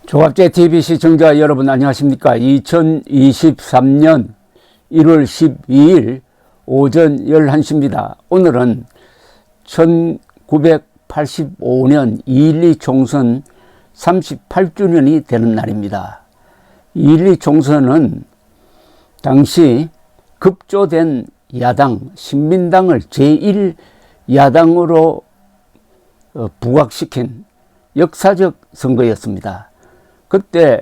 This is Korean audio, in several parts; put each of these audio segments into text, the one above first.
조갑제 TV 시청자 여러분 안녕하십니까? 2023년 1월 12일 오전 11시입니다. 오늘은 1985년 2.12 총선 38주년이 되는 날입니다. 2.12 총선은 당시 급조된 야당 신민당을 제1야당으로 부각시킨 역사적 선거였습니다. 그때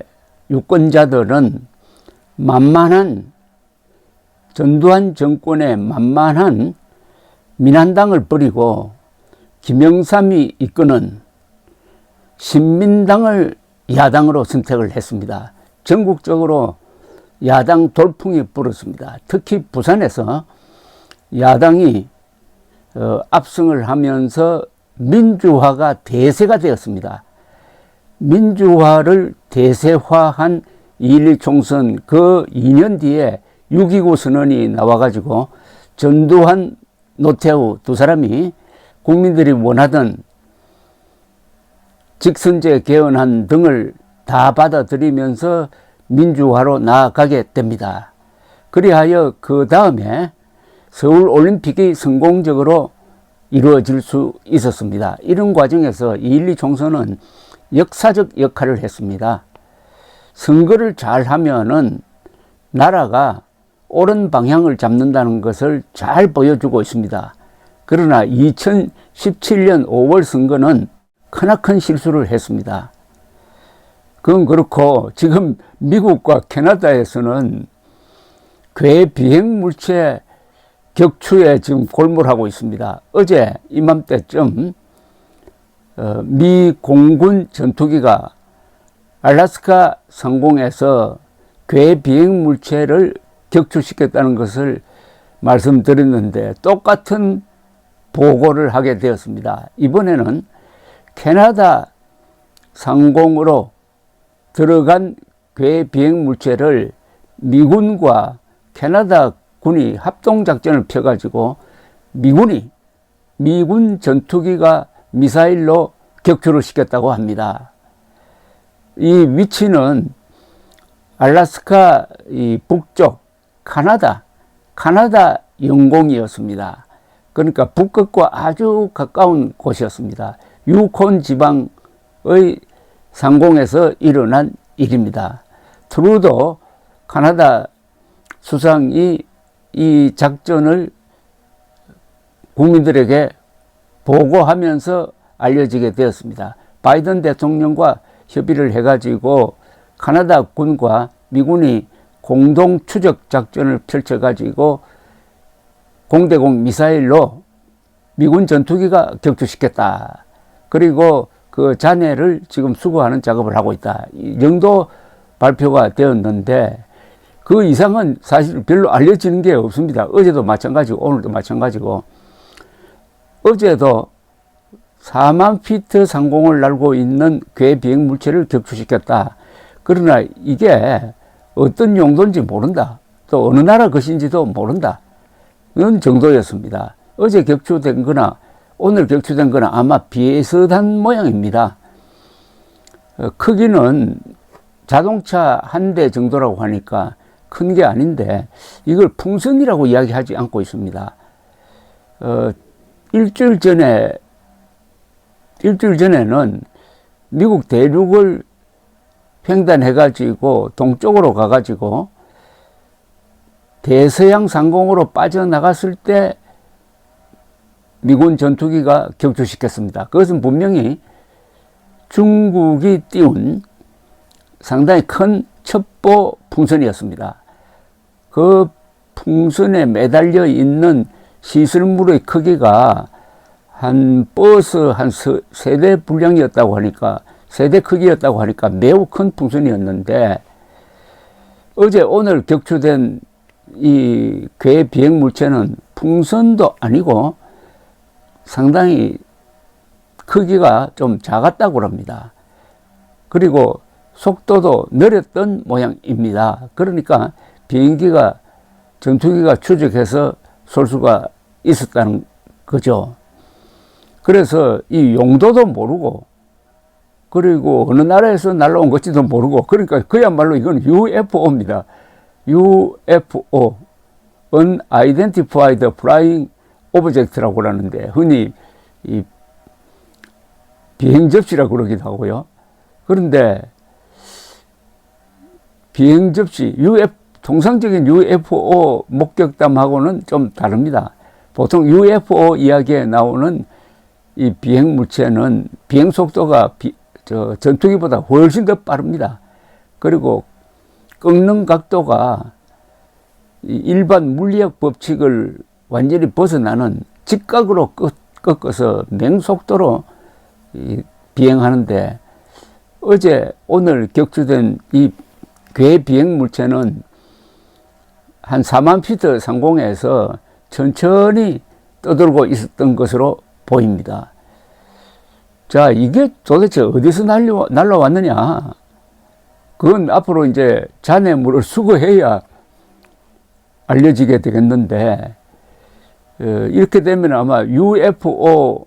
유권자들은 전두환 정권의 만만한 민한당을 버리고 김영삼이 이끄는 신민당을 야당으로 선택을 했습니다. 전국적으로 야당 돌풍이 불었습니다. 특히 부산에서 야당이 압승을 하면서 민주화가 대세가 되었습니다. 민주화를 대세화한 2.12 총선 그 2년 뒤에 6.29 선언이 나와가지고 전두환, 노태우 두 사람이 국민들이 원하던 직선제 개헌안 등을 다 받아들이면서 민주화로 나아가게 됩니다. 그리하여 그 다음에 서울올림픽이 성공적으로 이루어질 수 있었습니다. 이런 과정에서 2.12 총선은 역사적 역할을 했습니다. 선거를 잘 하면은 나라가 옳은 방향을 잡는다는 것을 잘 보여주고 있습니다. 그러나 2017년 5월 선거는 크나큰 실수를 했습니다. 그건 그렇고 지금 미국과 캐나다에서는 괴 비행 물체 격추에 지금 골몰하고 있습니다. 어제 이맘때쯤 미 공군 전투기가 알래스카 상공에서 괴 비행 물체를 격추시켰다는 것을 말씀드렸는데 똑같은 보고를 하게 되었습니다. 이번에는 캐나다 상공으로 들어간 괴 비행 물체를 미군과 캐나다 군이 합동작전을 펴가지고 미군 전투기가 미사일로 격추를 시켰다고 합니다. 이 위치는 알래스카 북쪽 카나다 영공이었습니다. 그러니까 북극과 아주 가까운 곳이었습니다. 유콘 지방의 상공에서 일어난 일입니다. 트루도 카나다 수상이 이 작전을 국민들에게 보고하면서 알려지게 되었습니다. 바이든 대통령과 협의를 해가지고 카나다 군과 미군이 공동 추적 작전을 펼쳐가지고 공대공 미사일로 미군 전투기가 격추시켰다. 그리고 그 잔해를 지금 수거하는 작업을 하고 있다. 이 정도 발표가 되었는데 그 이상은 사실 별로 알려지는 게 없습니다. 어제도 마찬가지고 오늘도 마찬가지고 어제도 4만 피트 상공을 날고 있는 괴 비행 물체를 격추시켰다. 그러나 이게 어떤 용도인지 모른다. 또 어느 나라 것인지도 모른다. 이런 정도였습니다. 어제 격추된 거나 오늘 격추된 거나 아마 비슷한 모양입니다. 크기는 자동차 한 대 정도라고 하니까 큰 게 아닌데 이걸 풍선이라고 이야기하지 않고 있습니다. 일주일 전에는 미국 대륙을 횡단해가지고 동쪽으로 가가지고 대서양 상공으로 빠져나갔을 때 미군 전투기가 격추시켰습니다. 그것은 분명히 중국이 띄운 상당히 큰 첩보 풍선이었습니다. 그 풍선에 매달려 있는 시설물의 크기가 한 버스 한 세대 분량이었다고 하니까 세대 크기였다고 하니까 매우 큰 풍선이었는데 어제 오늘 격추된 이 괴 비행 물체는 풍선도 아니고 상당히 크기가 좀 작았다고 합니다. 그리고 속도도 느렸던 모양입니다. 그러니까 비행기가 전투기가 추적해서 쏠 수가 있었다는 거죠. 그래서 이 용도도 모르고 그리고 어느 나라에서 날라온 것지도 모르고, 그러니까 그야말로 이건 UFO입니다. UFO, Unidentified Flying Object라고 하는데, 흔히 이 비행 접시라고 그러기도 하고요. 그런데 비행 접시, 통상적인 UFO 목격담하고는 좀 다릅니다. 보통 UFO 이야기에 나오는 이 비행 물체는 비행 속도가 전투기보다 훨씬 더 빠릅니다. 그리고 꺾는 각도가 일반 물리학 법칙을 완전히 벗어나는 직각으로 꺾어서 맹속도로 비행하는데, 오늘 격추된 이 괴 비행 물체는 한 4만 피트 상공에서 천천히 떠돌고 있었던 것으로 보입니다. 자, 이게 도대체 어디서 날라왔느냐? 그건 앞으로 이제 잔해물을 수거해야 알려지게 되겠는데, 이렇게 되면 아마 UFO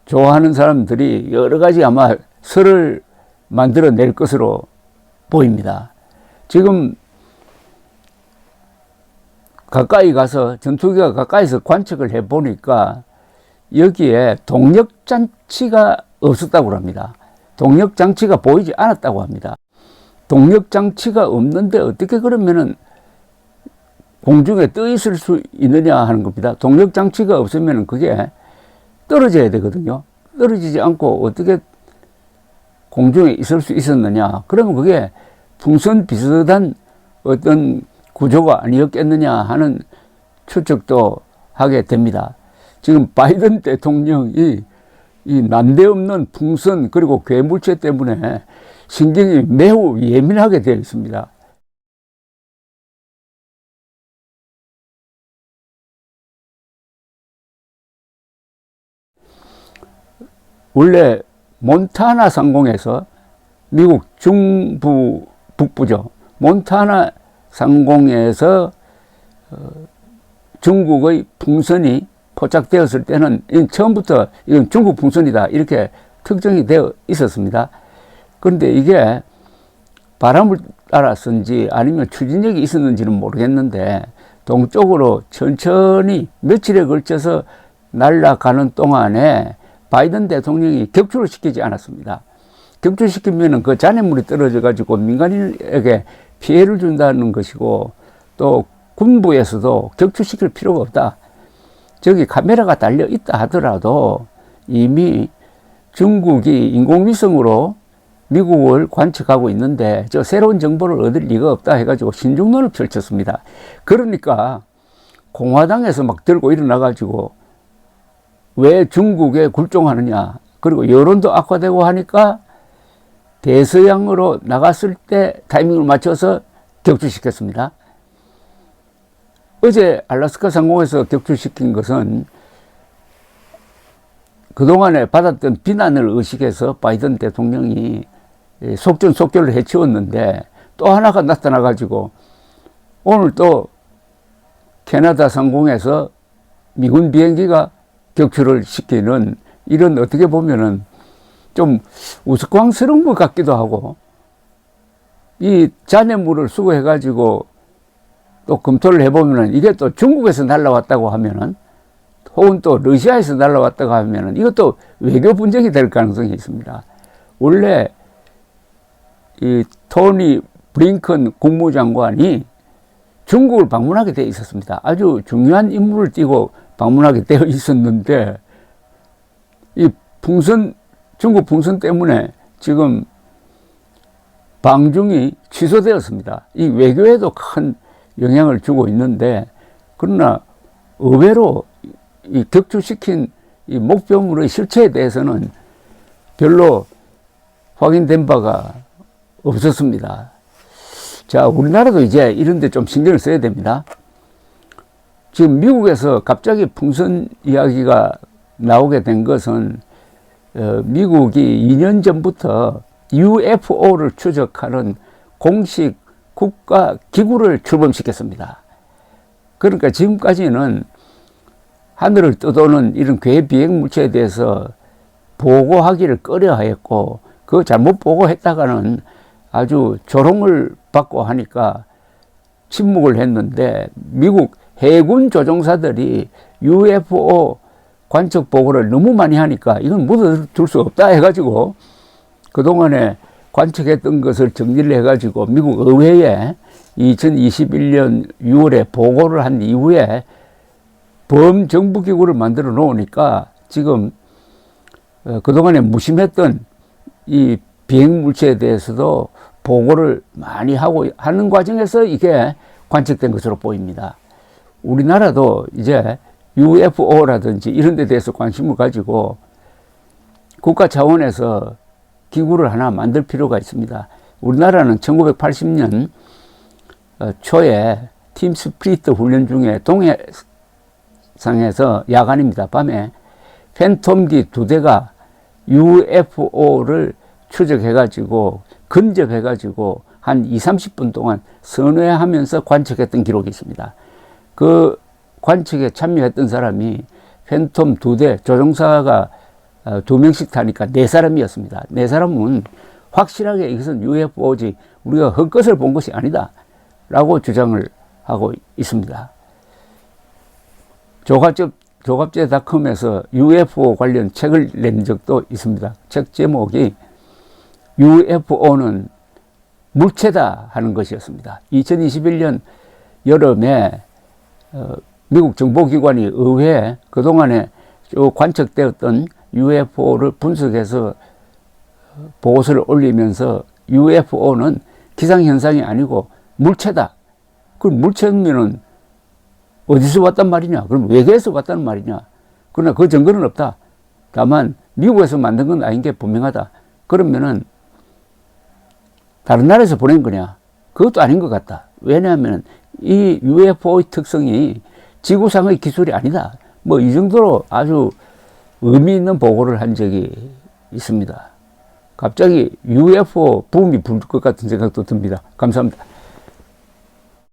좋아하는 사람들이 여러 가지 아마 설을 만들어낼 것으로 보입니다. 지금 가까이 가서, 전투기가 가까이서 관측을 해보니까 여기에 동력장치가 없었다고 합니다. 동력장치가 보이지 않았다고 합니다. 동력장치가 없는데 어떻게 그러면은 공중에 떠 있을 수 있느냐 하는 겁니다. 동력장치가 없으면 그게 떨어져야 되거든요. 떨어지지 않고 어떻게 공중에 있을 수 있었느냐. 그러면 그게 풍선 비슷한 어떤 구조가 아니었겠느냐 하는 추측도 하게 됩니다. 지금 바이든 대통령이 이 난데없는 풍선 그리고 괴물체 때문에 신경이 매우 예민하게 되어 있습니다. 원래 몬타나 상공에서, 미국 북부죠. 몬타나 상공에서 중국의 풍선이 포착되었을 때는 처음부터 이건 중국 풍선이다 이렇게 특정이 되어 있었습니다. 그런데 이게 바람을 따랐는지 아니면 추진력이 있었는지는 모르겠는데, 동쪽으로 천천히 며칠에 걸쳐서 날아가는 동안에 바이든 대통령이 격추를 시키지 않았습니다. 격추시키면 그 잔해물이 떨어져 가지고 민간인에게 피해를 준다는 것이고, 또 군부에서도 격추시킬 필요가 없다. 저기 카메라가 달려 있다 하더라도 이미 중국이 인공위성으로 미국을 관측하고 있는데 저 새로운 정보를 얻을 리가 없다 해가지고 신중론을 펼쳤습니다. 그러니까 공화당에서 막 들고 일어나 가지고 왜 중국에 굴종하느냐, 그리고 여론도 악화되고 하니까 대서양으로 나갔을 때 타이밍을 맞춰서 격추시켰습니다. 어제 알래스카 상공에서 격추시킨 것은 그동안에 받았던 비난을 의식해서 바이든 대통령이 속전속결을 해치웠는데, 또 하나가 나타나 가지고 오늘 또 캐나다 상공에서 미군 비행기가 격추를 시키는, 이런 어떻게 보면은 좀 우스꽝스러운 것 같기도 하고, 이 잔해물을 수거해 가지고 또 검토를 해보면은 이게 또 중국에서 날라왔다고 하면은, 혹은 또 러시아에서 날라왔다고 하면은 이것도 외교 분쟁이 될 가능성이 있습니다. 원래 이 토니 블링컨 국무장관이 중국을 방문하게 되어 있었습니다. 아주 중요한 임무를 띠고 방문하게 되어 있었는데, 이 중국 풍선 때문에 지금 방중이 취소되었습니다. 이 외교에도 큰 영향을 주고 있는데, 그러나 의외로 이 격추시킨 이 목표물의 실체에 대해서는 별로 확인된 바가 없었습니다. 자, 우리나라도 이제 이런 데 좀 신경을 써야 됩니다. 지금 미국에서 갑자기 풍선 이야기가 나오게 된 것은 미국이 2년 전부터 UFO를 추적하는 공식 국가 기구를 출범시켰습니다. 그러니까 지금까지는 하늘을 떠도는 이런 괴 비행 물체에 대해서 보고하기를 꺼려하였고, 그 잘못 보고했다가는 아주 조롱을 받고 하니까 침묵을 했는데, 미국 해군 조종사들이 UFO 관측 보고를 너무 많이 하니까 이건 묻어둘 수 없다 해가지고 그동안에 관측했던 것을 정리를 해가지고 미국 의회에 2021년 6월에 보고를 한 이후에 범정부기구를 만들어 놓으니까 지금 그동안에 무심했던 이 비행물체에 대해서도 보고를 많이 하는 과정에서 이게 관측된 것으로 보입니다. 우리나라도 이제 UFO라든지 이런 데 대해서 관심을 가지고 국가 차원에서 기구를 하나 만들 필요가 있습니다. 우리나라는 1980년 초에 팀 스피릿 훈련 중에 동해상에서 야간입니다. 밤에 팬텀기 2대가 UFO를 추적해가지고 근접해가지고 한 20-30분 동안 선회하면서 관측했던 기록이 있습니다. 그 관측에 참여했던 사람이 팬텀 2대 조종사가 2명씩 타니까 4사람이었습니다. 4사람은 확실하게 이것은 UFO지 우리가 헛것을 본 것이 아니다 라고 주장을 하고 있습니다. 조갑제닷컴에서 UFO 관련 책을 낸 적도 있습니다. 책 제목이 UFO는 물체다 하는 것이었습니다. 2021년 여름에 미국 정보기관이 의회에 그동안에 관측되었던 UFO를 분석해서 보고서를 올리면서 UFO는 기상현상이 아니고 물체다. 그럼 물체면은 어디서 왔단 말이냐? 그럼 외계에서 왔다는 말이냐? 그러나 그 증거는 없다. 다만 미국에서 만든 건 아닌 게 분명하다. 그러면은 다른 나라에서 보낸 거냐? 그것도 아닌 것 같다. 왜냐하면 이 UFO의 특성이 지구상의 기술이 아니다. 뭐 이 정도로 아주 의미 있는 보고를 한 적이 있습니다. 갑자기 UFO 붐이 불 것 같은 생각도 듭니다. 감사합니다.